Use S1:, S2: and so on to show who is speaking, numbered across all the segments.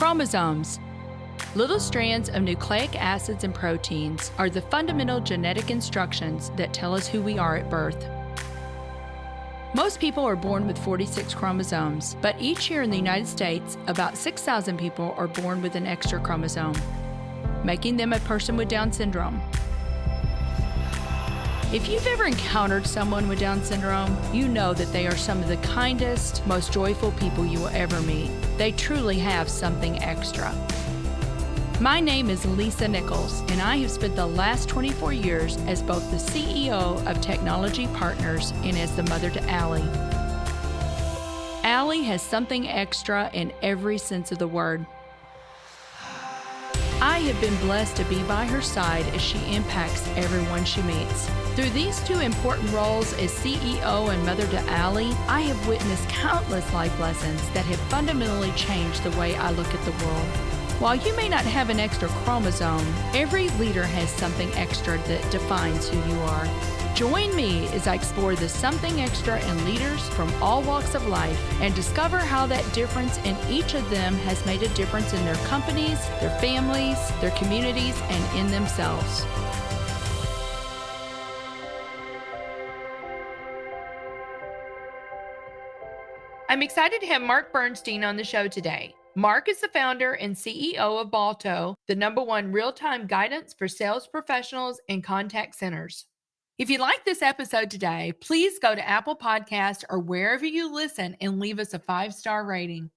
S1: Chromosomes. Little strands of nucleic acids and proteins are the fundamental genetic instructions that tell us who we are at birth. Most people are born with 46 chromosomes, but each year in the United States, about 6,000 people are born with an extra chromosome, making them a person with Down syndrome. If you've ever encountered someone with Down syndrome, you know that they are some of the kindest, most joyful people you will ever meet. They truly have something extra. My name is Lisa Nichols, and I have spent the last 24 years as both the CEO of Technology Partners and as the mother to Allie. Allie has something extra in every sense of the word. I have been blessed to be by her side as she impacts everyone she meets. Through these two important roles as CEO and mother to Allie, I have witnessed countless life lessons that have fundamentally changed the way I look at the world. While you may not have an extra chromosome, every leader has something extra that defines who you are. Join me as I explore the something extra in leaders from all walks of life and discover how that difference in each of them has made a difference in their companies, their families, their communities, and in themselves. I'm excited to have Marc Bernstein on the show today. Marc is the founder and CEO of Balto, the #1 real-time guidance for sales professionals and contact centers. If you like this episode today, please go to Apple Podcasts or wherever you listen and leave us a 5-star rating.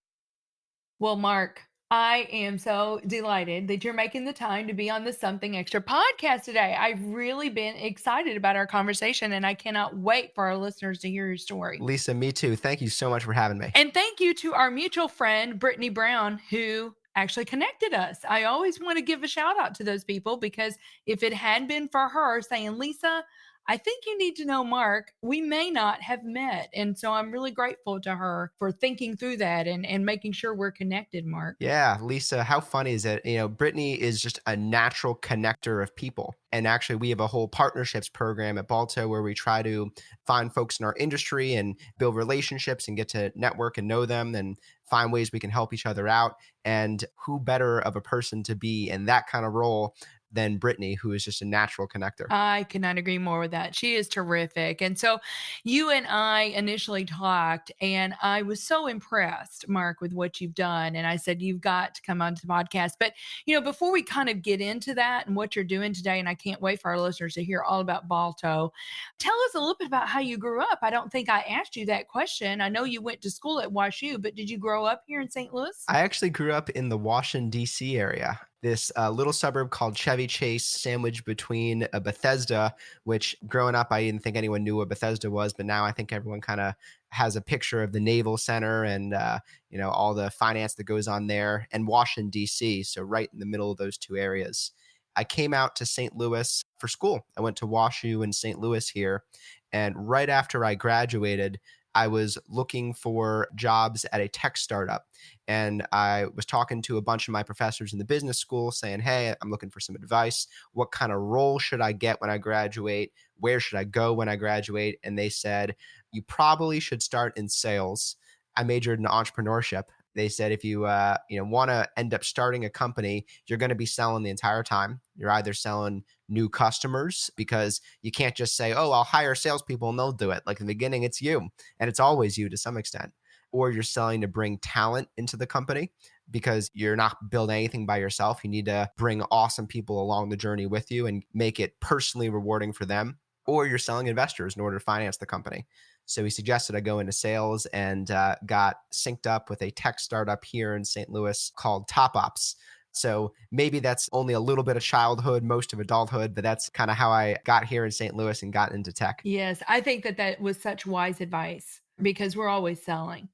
S1: Well, Marc, I am so delighted that you're making the time to be on the Something Extra podcast today. I've really been excited about our conversation, and I cannot wait for our listeners to hear your story.
S2: Lisa, me too. Thank you so much for having me.
S1: And thank you to our mutual friend, Brittany Brown, who actually connected us. I always want to give a shout out to those people because if it had been for her saying, Lisa, I think you need to know Marc, we may not have met. And so I'm really grateful to her for thinking through that and making sure we're connected, Marc.
S2: Yeah, Lisa, how funny is it? Brittany is just a natural connector of people. And actually, we have a whole partnerships program at Balto where we try to find folks in our industry and build relationships and get to network and know them and find ways we can help each other out. And who better of a person to be in that kind of role than Brittany, who is just a natural connector.
S1: I cannot agree more with that. She is terrific. And so you and I initially talked, and I was so impressed, Marc, with what you've done. And I said, you've got to come onto the podcast. But, before we kind of get into that and what you're doing today, and I can't wait for our listeners to hear all about Balto, tell us a little bit about how you grew up. I don't think I asked you that question. I know you went to school at WashU, but did you grow up here in St. Louis?
S2: I actually grew up in the Washington, D.C. area. This little suburb called Chevy Chase, sandwiched between Bethesda, which growing up, I didn't think anyone knew what Bethesda was, but now I think everyone kind of has a picture of the Naval Center and, all the finance that goes on there, and Washington, D.C., so right in the middle of those two areas. I came out to St. Louis for school. I went to WashU in St. Louis here, and right after I graduated, I was looking for jobs at a tech startup. And I was talking to a bunch of my professors in the business school saying, hey, I'm looking for some advice. What kind of role should I get when I graduate? Where should I go when I graduate? And they said, you probably should start in sales. I majored in entrepreneurship. They said, if you want to end up starting a company, you're going to be selling the entire time. You're either selling new customers because you can't just say, oh, I'll hire salespeople and they'll do it. Like in the beginning, it's you. And it's always you to some extent. Or you're selling to bring talent into the company because you're not building anything by yourself. You need to bring awesome people along the journey with you and make it personally rewarding for them. Or you're selling investors in order to finance the company. So he suggested I go into sales and got synced up with a tech startup here in St. Louis called Top Ops. So maybe that's only a little bit of childhood, most of adulthood, but that's kind of how I got here in St. Louis and got into tech.
S1: Yes, I think that was such wise advice because we're always selling.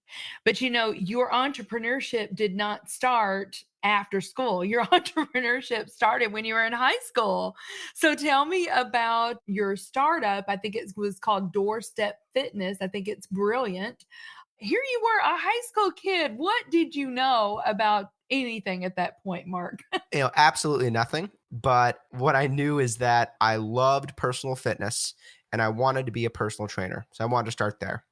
S1: But your entrepreneurship did not start after school. Your entrepreneurship started when you were in high school. So tell me about your startup. I think it was called Doorstep Fitness. I think it's brilliant. Here you were, a high school kid. What did you know about anything at that point, Marc?
S2: Absolutely nothing. But what I knew is that I loved personal fitness and I wanted to be a personal trainer. So I wanted to start there.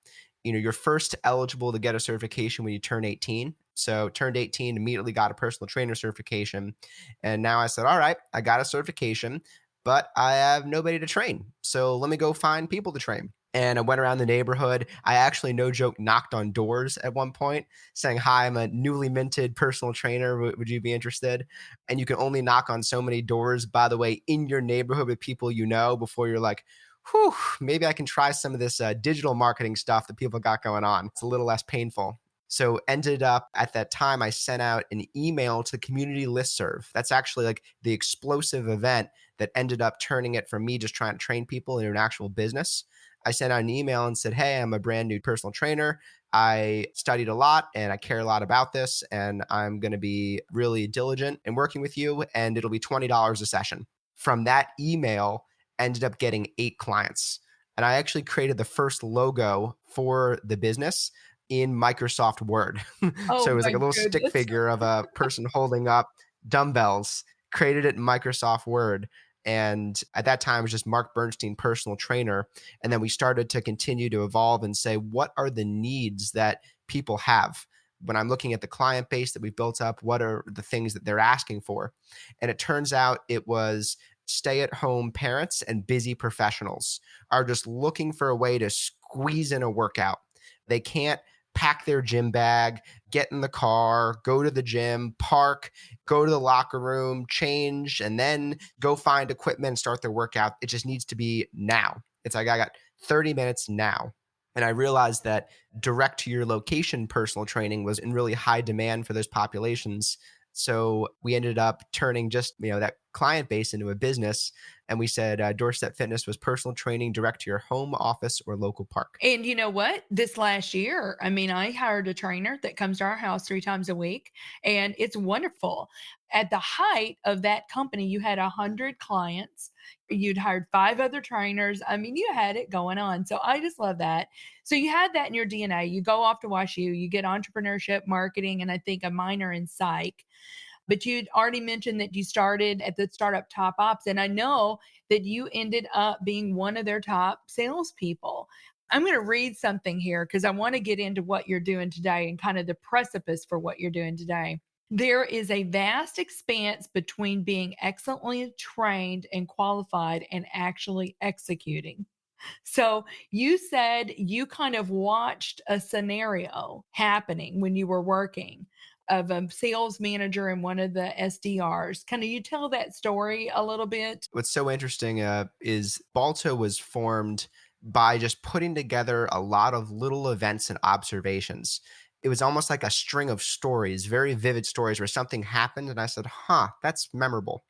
S2: You're first eligible to get a certification when you turn 18. So turned 18, immediately got a personal trainer certification. And now I said, all right, I got a certification, but I have nobody to train. So let me go find people to train. And I went around the neighborhood. I actually, no joke, knocked on doors at one point saying, hi, I'm a newly minted personal trainer. Would you be interested? And you can only knock on so many doors, by the way, in your neighborhood with people you know before you're like, whew, maybe I can try some of this digital marketing stuff that people got going on. It's a little less painful. So ended up at that time, I sent out an email to the community listserv. That's actually like the explosive event that ended up turning it from me just trying to train people into an actual business. I sent out an email and said, hey, I'm a brand new personal trainer. I studied a lot and I care a lot about this. And I'm going to be really diligent in working with you. And it'll be $20 a session. From that email, ended up getting 8 clients. And I actually created the first logo for the business in Microsoft Word.
S1: Oh
S2: So it was like
S1: my
S2: a little stick
S1: goodness.
S2: figure of a person holding up dumbbells, created it in Microsoft Word. And at that time, it was just Marc Bernstein, personal trainer. And then we started to continue to evolve and say, what are the needs that people have? When I'm looking at the client base that we've built up, what are the things that they're asking for? And it turns out it was stay-at-home parents and busy professionals are just looking for a way to squeeze in a workout. They can't pack their gym bag, get in the car, go to the gym, park, go to the locker room, change, and then go find equipment and start their workout. It just needs to be now. It's like I got 30 minutes now. And I realized that direct to your location personal training was in really high demand for those populations. So we ended up turning just, that client base into a business. And we said Doorstep Fitness was personal training direct to your home, office, or local park.
S1: And you know what? This last year, I mean, I hired a trainer that comes to our house 3 times a week, and it's wonderful. At the height of that company, you had 100 clients. You'd hired 5 other trainers. I mean, you had it going on. So I just love that. So you had that in your DNA. You go off to WashU, you get entrepreneurship, marketing, and I think a minor in psych. But you'd already mentioned that you started at the startup Top Ops, and I know that you ended up being one of their top salespeople. I'm going to read something here because I want to get into what you're doing today and kind of the precipice for what you're doing today. There is a vast expanse between being excellently trained and qualified and actually executing. So you said you kind of watched a scenario happening when you were working of a sales manager and one of the SDRs. Can you tell that story a little bit?
S2: What's so interesting is Balto was formed by just putting together a lot of little events and observations. It was almost like a string of stories, very vivid stories where something happened. And I said, that's memorable.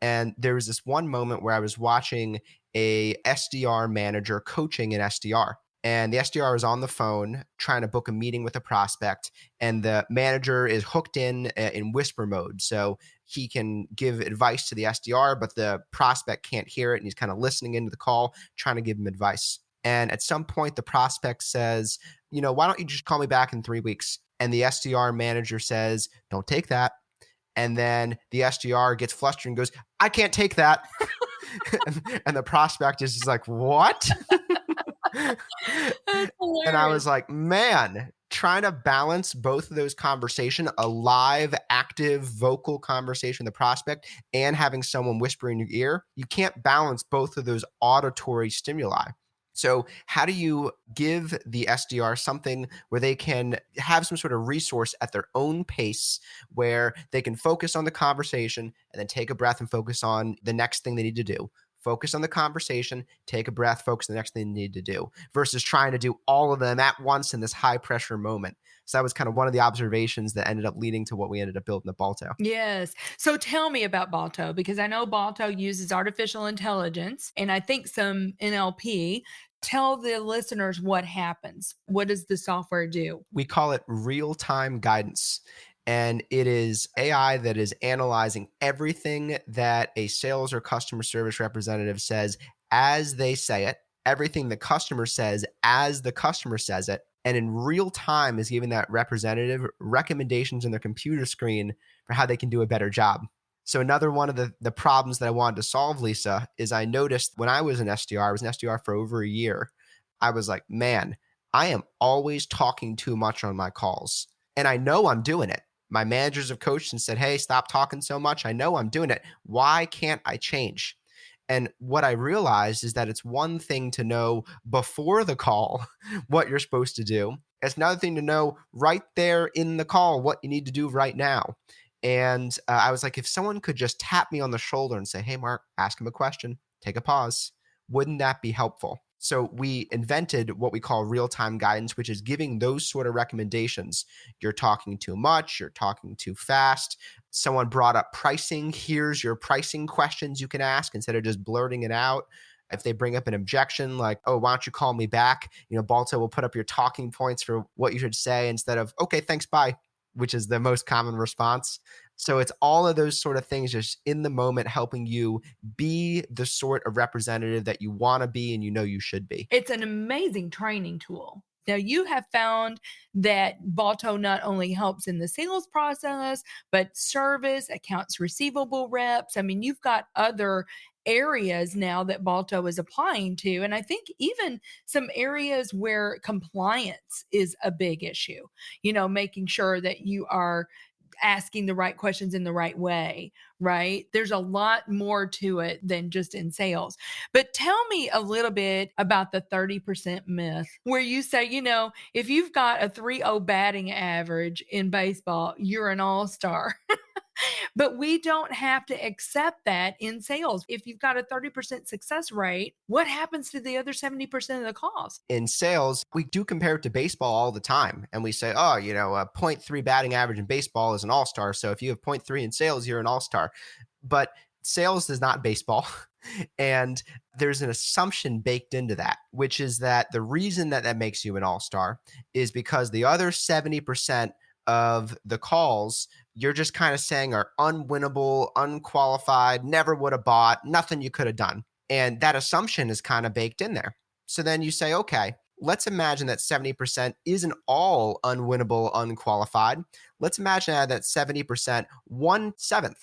S2: And there was this one moment where I was watching a SDR manager coaching an SDR. And the SDR is on the phone trying to book a meeting with a prospect. And the manager is hooked in whisper mode. So he can give advice to the SDR, but the prospect can't hear it. And he's kind of listening into the call, trying to give him advice. And at some point, the prospect says, why don't you just call me back in 3 weeks? And the SDR manager says, don't take that. And then the SDR gets flustered and goes, I can't take that. And the prospect is just like, what? And I was like, man, trying to balance both of those conversations, a live, active, vocal conversation with the prospect and having someone whisper in your ear, you can't balance both of those auditory stimuli. So how do you give the SDR something where they can have some sort of resource at their own pace where they can focus on the conversation and then take a breath and focus on the next thing they need to do? Focus on the conversation, take a breath, focus on the next thing they need to do versus trying to do all of them at once in this high pressure moment. So that was kind of one of the observations that ended up leading to what we ended up building at Balto.
S1: Yes. So tell me about Balto, because I know Balto uses artificial intelligence and I think some NLP. Tell the listeners what happens. What does the software do?
S2: We call it real-time guidance. And it is AI that is analyzing everything that a sales or customer service representative says as they say it, everything the customer says as the customer says it, and in real time is giving that representative recommendations on their computer screen for how they can do a better job. So another one of the problems that I wanted to solve, Lisa, is I noticed when I was an SDR, I was an SDR for over a year. I was like, man, I am always talking too much on my calls. and I know I'm doing it. My managers have coached and said, hey, stop talking so much. I know I'm doing it. Why can't I change? And what I realized is that it's one thing to know before the call what you're supposed to do. It's another thing to know right there in the call what you need to do right now. And I was like, if someone could just tap me on the shoulder and say, hey, Mark, ask him a question, take a pause, wouldn't that be helpful? So we invented what we call real-time guidance, which is giving those sort of recommendations. You're talking too much, you're talking too fast. Someone brought up pricing. Here's your pricing questions you can ask instead of just blurting it out. If they bring up an objection like, oh, why don't you call me back? Balto will put up your talking points for what you should say instead of, okay, thanks, bye, which is the most common response. So it's all of those sort of things just in the moment helping you be the sort of representative that you want to be and you should be.
S1: It's an amazing training tool. Now, you have found that Balto not only helps in the sales process, but service, accounts receivable reps. I mean, you've got other areas now that Balto is applying to. And I think even some areas where compliance is a big issue, making sure that you are asking the right questions in the right way, right? There's a lot more to it than just in sales. But tell me a little bit about the 30% myth where you say, if you've got a 3.0 batting average in baseball, you're an all-star. But we don't have to accept that in sales. If you've got a 30% success rate, what happens to the other 70% of the calls?
S2: In sales, we do compare it to baseball all the time. And we say, oh, a 0.3 batting average in baseball is an all-star. So if you have 0.3 in sales, you're an all-star. But sales is not baseball. And there's an assumption baked into that, which is that the reason that makes you an all-star is because the other 70% of the calls you're just kind of saying are unwinnable, unqualified, never would have bought, nothing you could have done. And that assumption is kind of baked in there. So then you say, okay, let's imagine that 70% isn't all unwinnable, unqualified. Let's imagine that 70%, 1/7,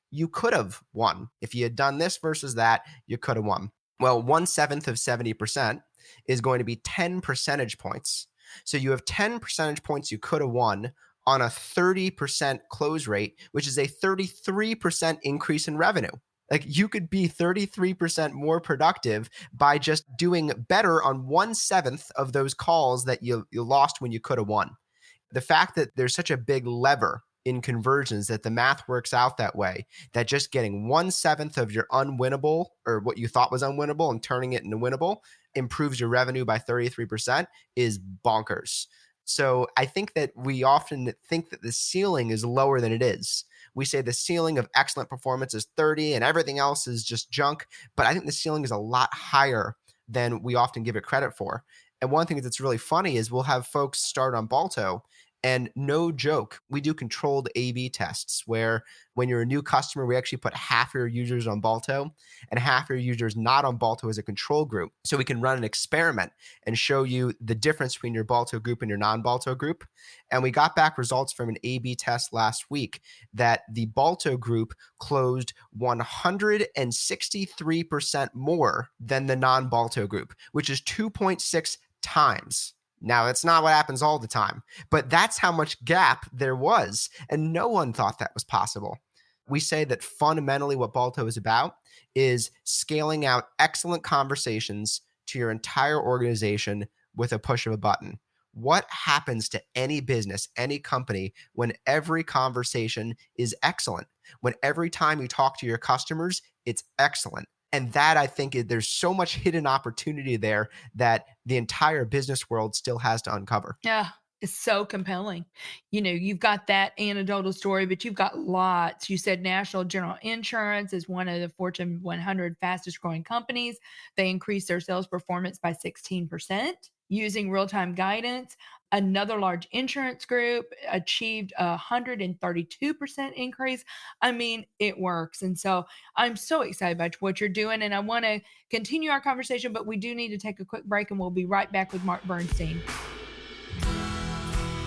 S2: you could have won. If you had done this versus that, you could have won. Well, 1/7 of 70% is going to be 10 percentage points. So you have 10 percentage points you could have won on a 30% close rate, which is a 33% increase in revenue. Like you could be 33% more productive by just doing better on 1/7 of those calls that you lost when you could have won. The fact that there's such a big lever in conversions that the math works out that way, that just getting 1/7 of your unwinnable or what you thought was unwinnable and turning it into winnable improves your revenue by 33% is bonkers. So I think that we often think that the ceiling is lower than it is. We say the ceiling of excellent performance is 30 and everything else is just junk. But I think the ceiling is a lot higher than we often give it credit for. And one thing that's really funny is we'll have folks start on Balto and no joke, we do controlled A/B tests where when you're a new customer, we actually put half your users on Balto and half your users not on Balto as a control group. So we can run an experiment and show you the difference between your Balto group and your non-Balto group. And we got back results from an A/B test last week that the Balto group closed 163% more than the non-Balto group, which is 2.6 times. Now, that's not what happens all the time, but that's how much gap there was. And no one thought that was possible. We say that fundamentally what Balto is about is scaling out excellent conversations to your entire organization with a push of a button. What happens to any business, any company, when every conversation is excellent? When every time you talk to your customers, it's excellent. And that, I think, there's so much hidden opportunity there that the entire business world still has to uncover.
S1: Yeah, it's so compelling. You've got that anecdotal story, but you've got lots. You said National General Insurance is one of the Fortune 100 fastest growing companies. They increased their sales performance by 16% using real-time guidance. Another large insurance group achieved 132% increase. I mean, it works. And so I'm so excited about what you're doing. And I want to continue our conversation, but we do need to take a quick break and we'll be right back with Marc Bernstein.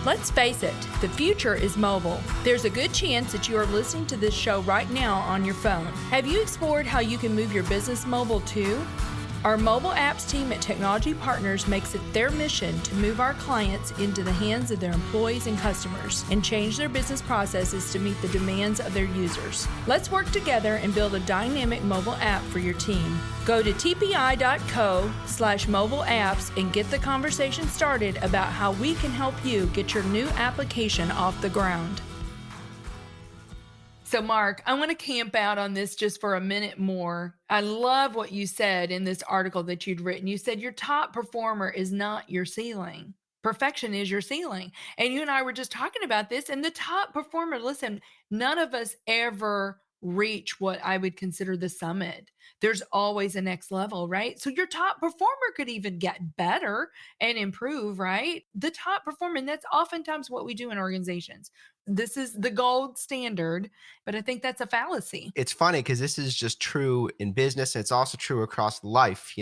S1: Let's face it, the future is mobile. There's a good chance that you are listening to this show right now on your phone. Have you explored how you can move your business mobile too? Our mobile apps team at Technology Partners makes it their mission to move our clients into the hands of their employees and customers and change their business processes to meet the demands of their users. Let's work together and build a dynamic mobile app for your team. Go to tpi.co/mobile apps and get the conversation started about how we can help you get your new application off the ground. So, Marc, I want to camp out on this just for a minute more. I love what you said in this article that you'd written. You said your top performer is not your ceiling. Perfection is your ceiling. And you and I were just talking about this. And the top performer, listen, none of us ever reach what I would consider the summit. There's always a next level, right? So your top performer could even get better and improve, right? The top performer, and that's oftentimes what we do in organizations. This is the gold standard, but I think that's a fallacy.
S2: It's funny because this is just true in business, and it's also true across life.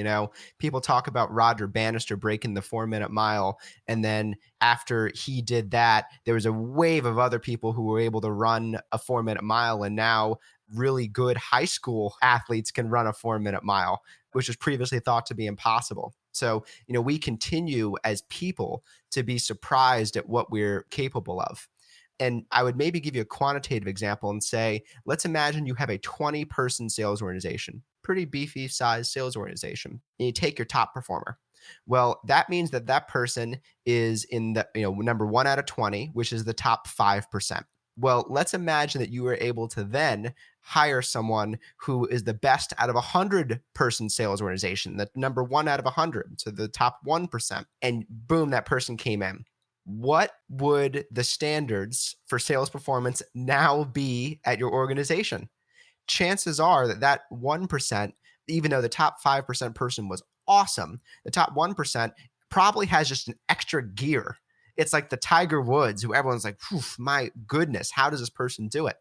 S2: People talk about Roger Bannister breaking the 4-minute mile. And then after he did that, there was a wave of other people who were able to run a 4-minute mile. And now really good high school athletes can run a 4-minute mile, which was previously thought to be impossible. So, we continue as people to be surprised at what we're capable of. And I would maybe give you a quantitative example and say, let's imagine you have a 20-person sales organization, pretty beefy sized sales organization, and you take your top performer. Well, that means that that person is in the number 1 out of 20, which is the top 5%. Well, let's imagine that you were able to then hire someone who is the best out of a 100-person sales organization, the number 1 out of 100, so the top 1%. And boom, that person came in. What would the standards for sales performance now be at your organization? Chances are that 1%, even though the top 5% person was awesome, the top 1% probably has just an extra gear. It's like the Tiger Woods, who everyone's like, my goodness, how does this person do it?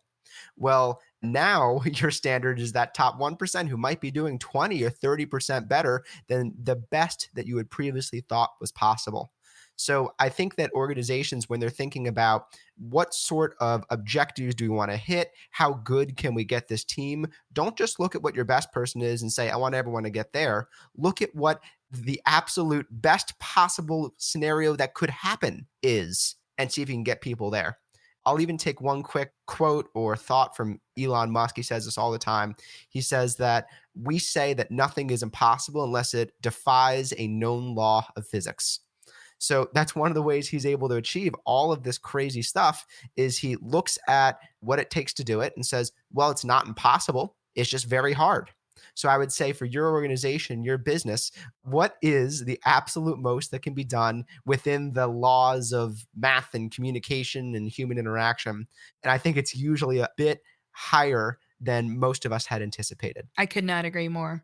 S2: Well, now your standard is that top 1% who might be doing 20 or 30% better than the best that you had previously thought was possible. So I think that organizations, when they're thinking about what sort of objectives do we want to hit, how good can we get this team, don't just look at what your best person is and say, I want everyone to get there. Look at what the absolute best possible scenario that could happen is and see if you can get people there. I'll even take one quick quote or thought from Elon Musk. He says this all the time. He says that we say that nothing is impossible unless it defies a known law of physics. So that's one of the ways he's able to achieve all of this crazy stuff is he looks at what it takes to do it and says, well, it's not impossible. It's just very hard. So I would say for your organization, your business, what is the absolute most that can be done within the laws of math and communication and human interaction? And I think it's usually a bit higher than most of us had anticipated.
S1: I could not agree more.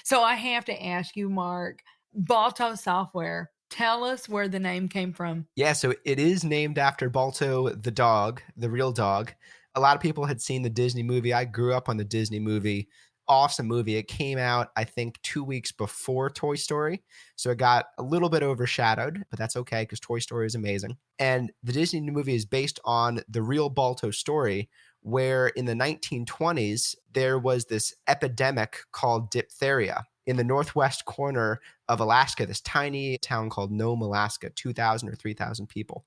S1: So I have to ask you, Marc, Balto Software. Tell us where the name came from.
S2: Yeah, so it is named after Balto the dog, the real dog. A lot of people had seen the Disney movie. I grew up on the Disney movie. Awesome movie. It came out, I think, 2 weeks before Toy Story. So it got a little bit overshadowed, but that's okay because Toy Story is amazing. And the Disney movie is based on the real Balto story, where in the 1920s, there was this epidemic called diphtheria in the northwest corner of Alaska, this tiny town called Nome, Alaska, 2,000 or 3,000 people.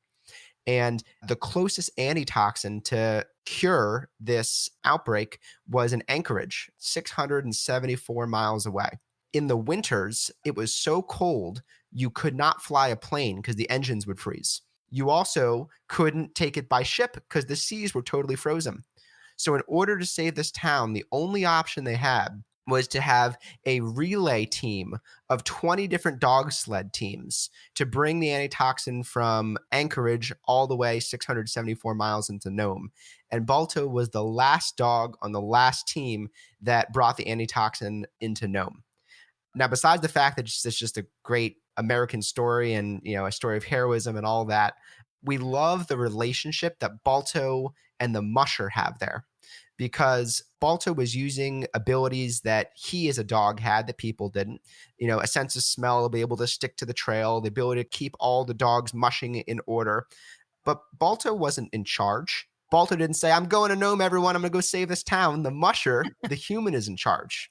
S2: And the closest antitoxin to cure this outbreak was in Anchorage, 674 miles away. In the winters, it was so cold, you could not fly a plane because the engines would freeze. You also couldn't take it by ship because the seas were totally frozen. So in order to save this town, the only option they had was to have a relay team of 20 different dog sled teams to bring the antitoxin from Anchorage all the way 674 miles into Nome. And Balto was the last dog on the last team that brought the antitoxin into Nome. Now, besides the fact that it's just a great American story and, a story of heroism and all that, we love the relationship that Balto and the musher have there. Because Balto was using abilities that he as a dog had that people didn't. A sense of smell, be able to stick to the trail, the ability to keep all the dogs mushing in order. But Balto wasn't in charge. Balto didn't say, I'm going to Nome, everyone. I'm going to go save this town. The musher, the human, is in charge.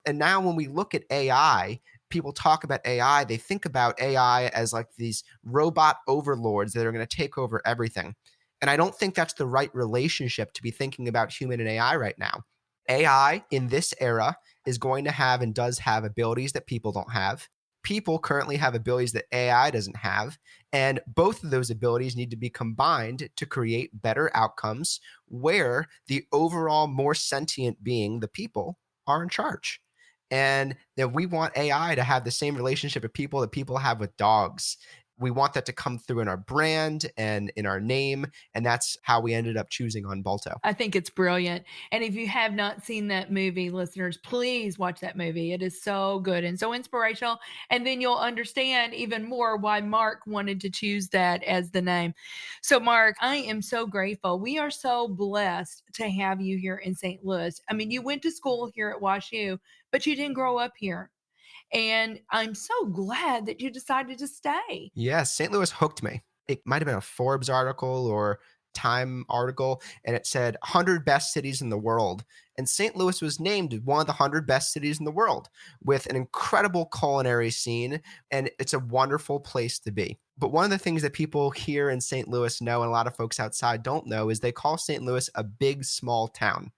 S2: And now when we look at AI, people talk about AI, they think about AI as like these robot overlords that are going to take over everything. And I don't think that's the right relationship to be thinking about human and AI right now. AI in this era is going to have and does have abilities that people don't have. People currently have abilities that AI doesn't have. And both of those abilities need to be combined to create better outcomes where the overall more sentient being, the people, are in charge. And that we want AI to have the same relationship with people that people have with dogs. We want that to come through in our brand and in our name. And that's how we ended up choosing on Balto.
S1: I think it's brilliant. And if you have not seen that movie, listeners, please watch that movie. It is so good and so inspirational. And then you'll understand even more why Marc wanted to choose that as the name. So, Marc, I am so grateful. We are so blessed to have you here in St. Louis. I mean, you went to school here at WashU, but you didn't grow up here. And I'm so glad that you decided to stay.
S2: Yes, St. Louis hooked me. It might have been a Forbes article or Time article, and it said 100 best cities in the world. And St. Louis was named one of the 100 best cities in the world with an incredible culinary scene, and it's a wonderful place to be. But one of the things that people here in St. Louis know, and a lot of folks outside don't know, is they call St. Louis a big, small town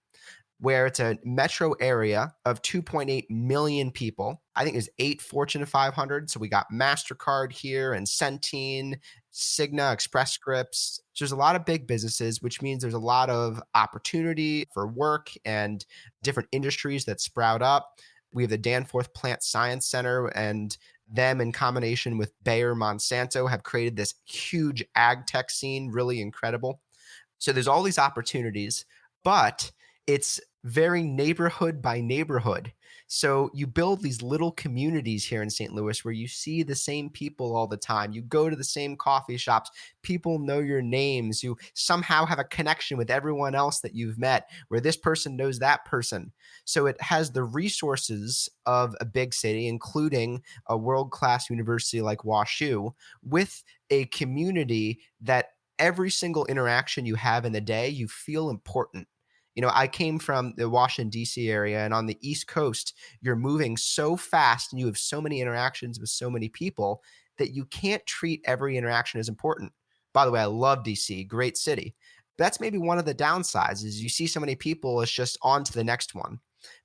S2: where it's a metro area of 2.8 million people. I think there's 8 Fortune 500. So we got MasterCard here and Centene, Cigna, Express Scripts. So there's a lot of big businesses, which means there's a lot of opportunity for work and different industries that sprout up. We have the Danforth Plant Science Center, and them in combination with Bayer Monsanto have created this huge ag tech scene, really incredible. So there's all these opportunities, but it's very neighborhood by neighborhood. So you build these little communities here in St. Louis where you see the same people all the time. You go to the same coffee shops. People know your names. You somehow have a connection with everyone else that you've met, where this person knows that person. So it has the resources of a big city, including a world-class university like WashU, with a community that every single interaction you have in the day, you feel important. I came from the Washington, D.C. area, and on the East Coast, you're moving so fast and you have so many interactions with so many people that you can't treat every interaction as important. By the way, I love D.C., great city. That's maybe one of the downsides is you see so many people, it's just on to the next one.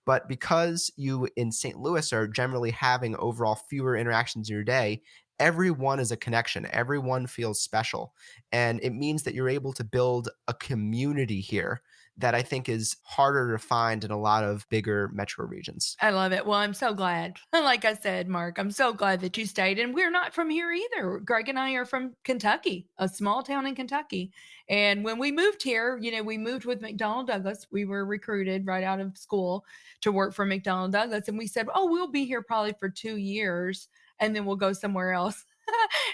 S2: But because you in St. Louis are generally having overall fewer interactions in your day, everyone is a connection. Everyone feels special. And it means that you're able to build a community here that I think is harder to find in a lot of bigger metro regions.
S1: I love it. Well, I'm so glad. Like I said, Marc, I'm so glad that you stayed. And we're not from here either. Greg and I are from Kentucky, a small town in Kentucky. And when we moved here, we moved with McDonnell Douglas. We were recruited right out of school to work for McDonnell Douglas. And we said, oh, we'll be here probably for 2 years and then we'll go somewhere else.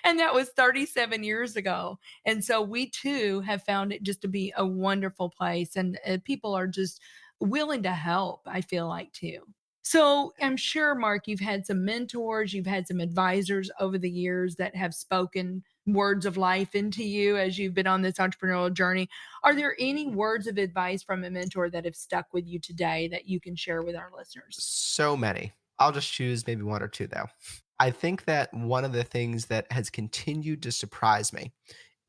S1: And that was 37 years ago. And so we too have found it just to be a wonderful place. And people are just willing to help, I feel like too. So I'm sure, Marc, you've had some mentors, you've had some advisors over the years that have spoken words of life into you as you've been on this entrepreneurial journey. Are there any words of advice from a mentor that have stuck with you today that you can share with our listeners?
S2: So many. I'll just choose maybe one or two, though. I think that one of the things that has continued to surprise me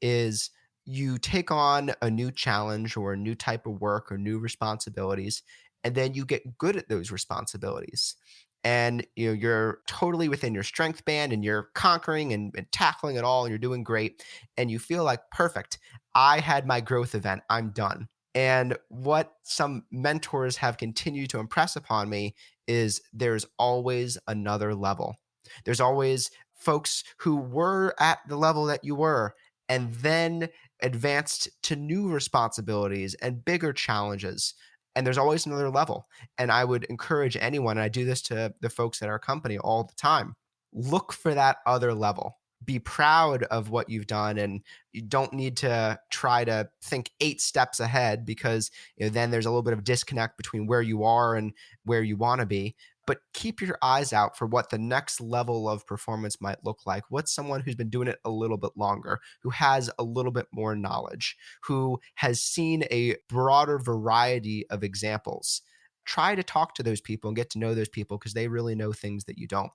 S2: is you take on a new challenge or a new type of work or new responsibilities, and then you get good at those responsibilities. And you're totally within your strength band and you're conquering and tackling it all and you're doing great. And you feel like, perfect. I had my growth event. I'm done. And what some mentors have continued to impress upon me is there's always another level. There's always folks who were at the level that you were and then advanced to new responsibilities and bigger challenges. And there's always another level. And I would encourage anyone, and I do this to the folks at our company all the time, look for that other level. Be proud of what you've done, and you don't need to try to think 8 steps ahead because then there's a little bit of disconnect between where you are and where you want to be. But keep your eyes out for what the next level of performance might look like. What's someone who's been doing it a little bit longer, who has a little bit more knowledge, who has seen a broader variety of examples. try to talk to those people and get to know those people because they really know things that you don't.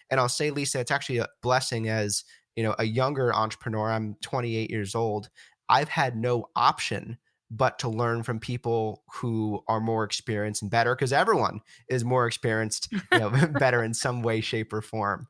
S2: And I'll say, Lisa, it's actually a blessing as, a younger entrepreneur. I'm 28 years old. I've had no option but to learn from people who are more experienced and better because everyone is more experienced, better in some way, shape, or form.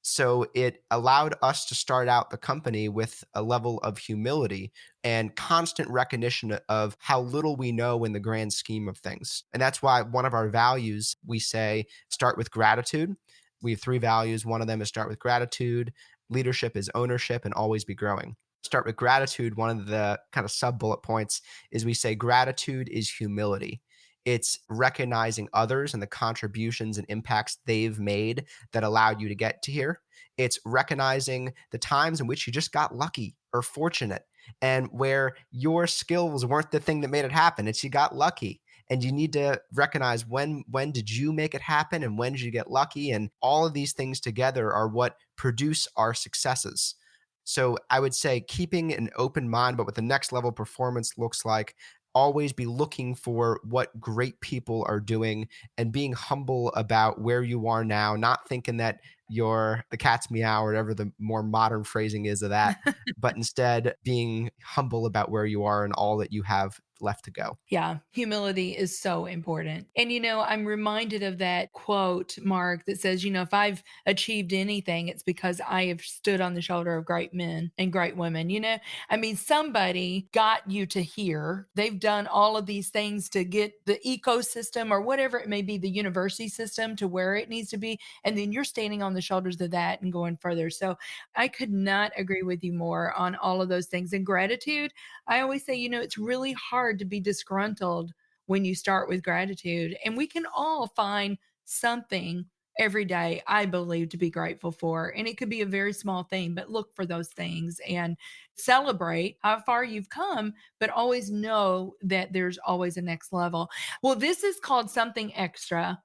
S2: So it allowed us to start out the company with a level of humility and constant recognition of how little we know in the grand scheme of things. And that's why one of our values, we say, start with gratitude. We have three values. One of them is start with gratitude, leadership is ownership, and always be growing. Start with gratitude. One of the kind of sub bullet points is we say gratitude is humility. It's recognizing others and the contributions and impacts they've made that allowed you to get to here. It's recognizing the times in which you just got lucky or fortunate and where your skills weren't the thing that made it happen. It's you got lucky. And you need to recognize when did you make it happen and when did you get lucky? And all of these things together are what produce our successes. So I would say keeping an open mind, but what the next level performance looks like, always be looking for what great people are doing and being humble about where you are now, not thinking that you're the cat's meow or whatever the more modern phrasing is of that, but instead being humble about where you are and all that you have left to go.
S1: Yeah, humility is so important. And, I'm reminded of that quote, Mark, that says, if I've achieved anything, it's because I have stood on the shoulder of great men and great women. Somebody got you to here. They've done all of these things to get the ecosystem or whatever it may be, the university system to where it needs to be. And then you're standing on the shoulders of that and going further. So I could not agree with you more on all of those things. And gratitude, I always say, it's really hard to be disgruntled when you start with gratitude. And we can all find something every day, I believe, to be grateful for. And it could be a very small thing, but look for those things and celebrate how far you've come, but always know that there's always a next level. Well, this is called something extra.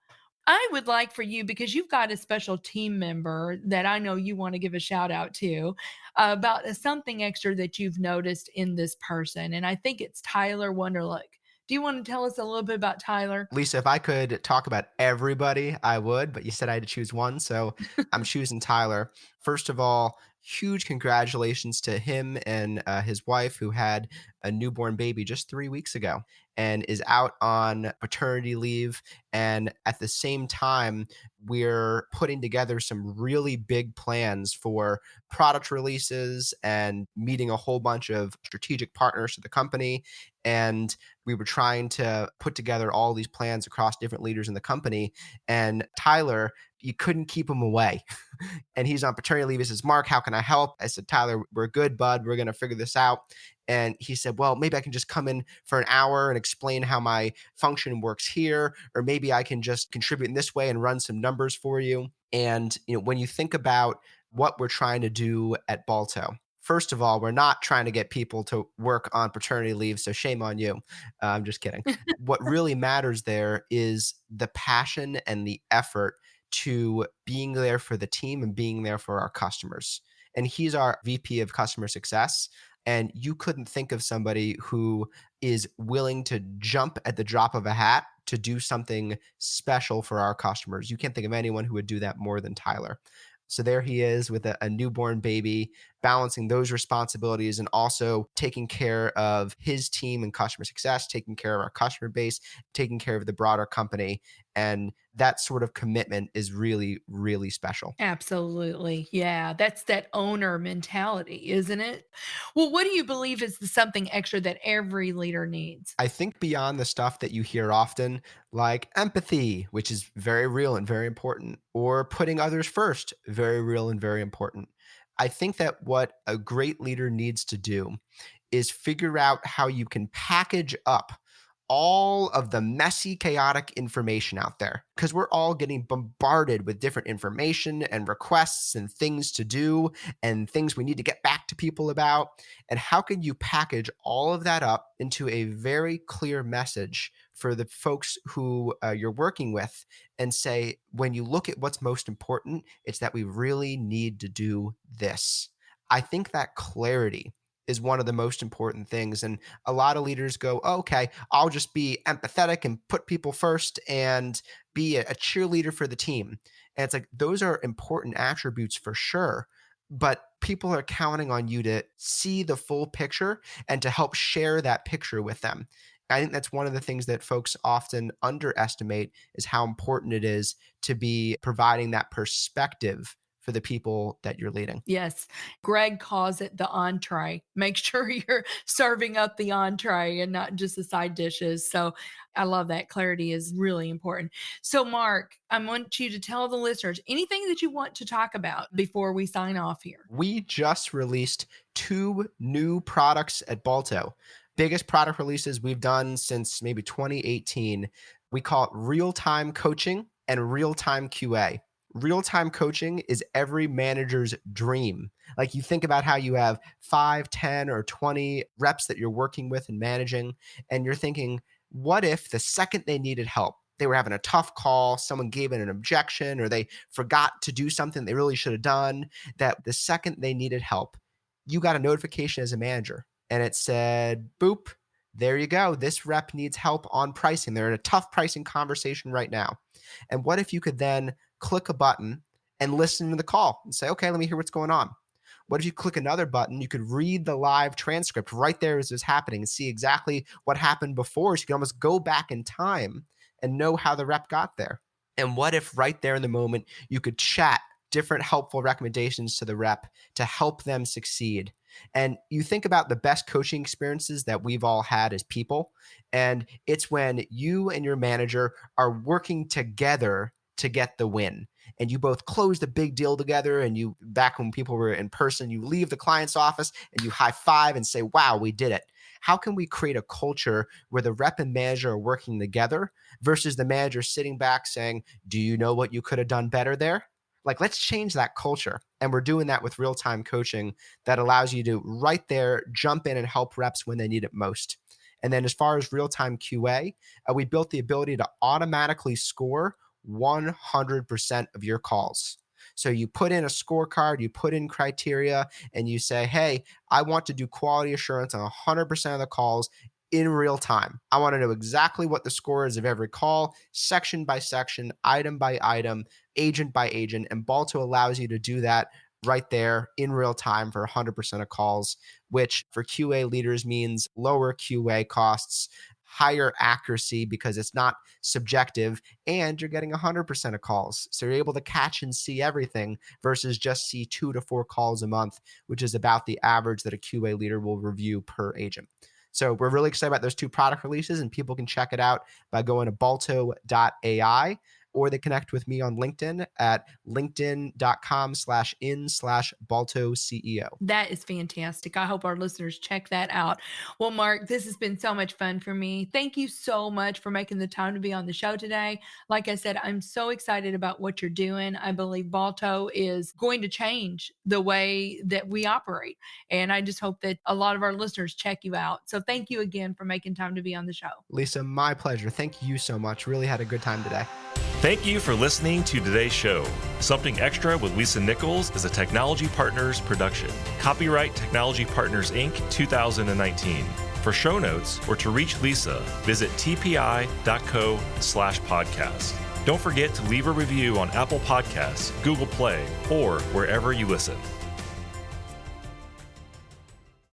S1: I would like for you, because you've got a special team member that I know you want to give a shout out to about something extra that you've noticed in this person. And I think it's Tyler Wonderlick. Do you want to tell us a little bit about Tyler?
S2: Lisa, if I could talk about everybody, I would, but you said I had to choose one. So I'm choosing Tyler. First of all, huge congratulations to him and his wife, who had a newborn baby just 3 weeks ago and is out on paternity leave. And at the same time, we're putting together some really big plans for product releases and meeting a whole bunch of strategic partners to the company. And we were trying to put together all these plans across different leaders in the company. And Tyler, you couldn't keep him away. And he's on paternity leave. He says, Mark, how can I help? I said, Tyler, we're good, bud. We're going to figure this out. And he said, well, maybe I can just come in for an hour and explain how my function works here, or maybe I can just contribute in this way and run some numbers for you. And when you think about what we're trying to do at Balto, first of all, we're not trying to get people to work on paternity leave, so shame on you. I'm just kidding. What really matters there is the passion and the effort to being there for the team and being there for our customers. And he's our VP of customer success. And you couldn't think of somebody who is willing to jump at the drop of a hat to do something special for our customers. You can't think of anyone who would do that more than Tyler. So there he is with a newborn baby, balancing those responsibilities and also taking care of his team and customer success, taking care of our customer base, taking care of the broader company. And that sort of commitment is really, really special.
S1: Absolutely. Yeah. That's that owner mentality, isn't it? Well, what do you believe is the something extra that every leader needs?
S2: I think beyond the stuff that you hear often, like empathy, which is very real and very important, or putting others first, very real and very important. I think that what a great leader needs to do is figure out how you can package up all of the messy, chaotic information out there because we're all getting bombarded with different information and requests and things to do and things we need to get back to people about. And how can you package all of that up into a very clear message for the folks who you're working with and say, when you look at what's most important, it's that we really need to do this. I think that clarity is one of the most important things. And a lot of leaders go, oh, okay, I'll just be empathetic and put people first and be a cheerleader for the team. And it's like, those are important attributes for sure. But people are counting on you to see the full picture and to help share that picture with them. I think that's one of the things that folks often underestimate is how important it is to be providing that perspective for the people that you're leading.
S1: Yes. Greg calls it the entree. Make sure you're serving up the entree and not just the side dishes. So I love that. Clarity is really important. So, Marc, I want you to tell the listeners anything that you want to talk about before we sign off here.
S2: We just released 2 new products at Balto. Biggest product releases we've done since maybe 2018. We call it real-time coaching and real-time QA. Real-time coaching is every manager's dream. Like, you think about how you have 5, 10, or 20 reps that you're working with and managing, and you're thinking, what if the second they needed help, they were having a tough call, someone gave in an objection, or they forgot to do something they really should have done, that the second they needed help, you got a notification as a manager and it said, boop, there you go. This rep needs help on pricing. They're in a tough pricing conversation right now. And what if you could then click a button and listen to the call and say, okay, let me hear what's going on. What if you click another button? You could read the live transcript right there as it's happening and see exactly what happened before. So you can almost go back in time and know how the rep got there. And what if right there in the moment, you could chat different helpful recommendations to the rep to help them succeed? And you think about the best coaching experiences that we've all had as people, and it's when you and your manager are working together to get the win. And you both close the big deal together, and you, back when people were in person, you leave the client's office and you high five and say, wow, we did it. How can we create a culture where the rep and manager are working together versus the manager sitting back saying, do you know what you could have done better there? Like, let's change that culture. And we're doing that with real-time coaching that allows you to right there jump in and help reps when they need it most. And then as far as real-time QA, we built the ability to automatically score 100% of your calls. So you put in a scorecard, you put in criteria, and you say, hey, I want to do quality assurance on 100% of the calls in real time. I want to know exactly what the score is of every call, section by section, item by item, agent by agent. And Balto allows you to do that right there in real time for 100% of calls, which for QA leaders means lower QA costs, higher accuracy because it's not subjective, and you're getting 100% of calls. So you're able to catch and see everything versus just see 2 to 4 calls a month, which is about the average that a QA leader will review per agent. So we're really excited about those 2 product releases, and people can check it out by going to balto.ai, or they connect with me on LinkedIn at linkedin.com/in/Balto CEO.
S1: That is fantastic. I hope our listeners check that out. Well, Marc, this has been so much fun for me. Thank you so much for making the time to be on the show today. Like I said, I'm so excited about what you're doing. I believe Balto is going to change the way that we operate. And I just hope that a lot of our listeners check you out. So thank you again for making time to be on the show.
S2: Lisa, my pleasure. Thank you so much. Really had a good time today.
S3: Thank you for listening to today's show. Something Extra with Lisa Nichols is a Technology Partners production. Copyright Technology Partners, Inc. 2019. For show notes or to reach Lisa, visit tpi.co/podcast. Don't forget to leave a review on Apple Podcasts, Google Play, or wherever you listen.